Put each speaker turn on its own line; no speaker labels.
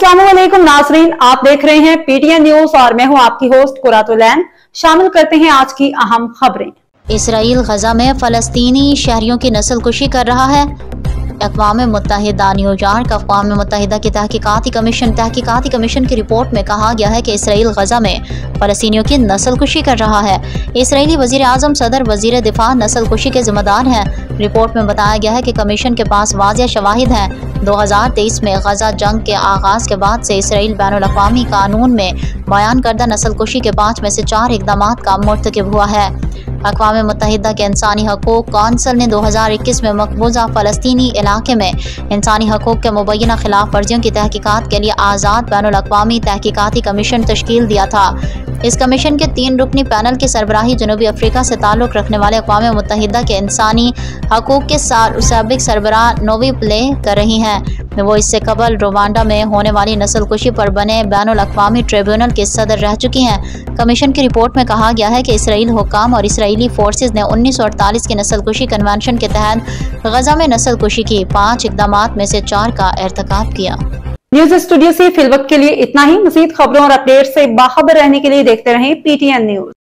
अस्सलामुअलैकुम नाजरीन, आप देख रहे हैं पीटीएन न्यूज और मैं हूं आपकी होस्ट कुरातुलैन। शामिल करते हैं आज की अहम खबरें।
इसराइल गजा में फलस्तीनी शहरियों की नस्लकुशी कर रहा है। अक़वाम मुत्तहिदा न्यूयॉर्क अक़वाम मुत्तहिदा की तहकीकाती कमीशन की रिपोर्ट में कहा गया है कि इसराइल गजा में फ़लस्तीनियों की नस्लकुशी कर रहा है। इसराइली वज़ीर आज़म सदर वज़ीर दिफा नस्लकुशी के ज़िम्मेदार हैं। रिपोर्ट में बताया गया है कि कमीशन के पास वाज़िह शवाहिद हैं। 2023 में गजा जंग के आगाज़ के बाद से इसराइल बैनुल-अक़वामी कानून में बयान करदा नस्लकुशी के 5 में से 4 इक़दामात का मुर्तकिब हुआ है। अक़वाम मुत्तहिदा के इंसानी हकूक़ कौंसिल ने 2021 में मकबूजा फ़लस्तीनी इलाके में इंसानी हकूक़ के मुबैना खिलाफ वर्जियों की तहकीकात के लिए आज़ाद बैनुल-अक़वामी तहकीकाती कमीशन तश्कील दिया था। इस कमीशन के 3 रुकनी पैनल की सरबराही जनूबी अफ्रीका से ताल्लुक़ रखने वाले अक़वाम मुत्तहिदा के इंसानी हकूक़ के साबिक़ सरबराह नोवी प्ले कर रही हैं। वो इससे कबल रुवांडा में होने वाली नस्लकुशी पर बने बैनुल-अक़वामी ट्रिब्यूनल के सदर रह चुकी हैं। कमीशन की रिपोर्ट में कहा गया है कि इसराइल हुक्काम और इसराइली फोर्सेस ने 1948 के नस्लकुशी कन्वेंशन के तहत गजा में नस्लकुशी की 5 इक़दामात में से 4 का इर्तिकाब किया।
न्यूज स्टूडियो से फिलवक्त के लिए इतना ही। मज़ीद खबरों और अपडेट से बाखबर रहने के लिए देखते रहें पीटीएन न्यूज।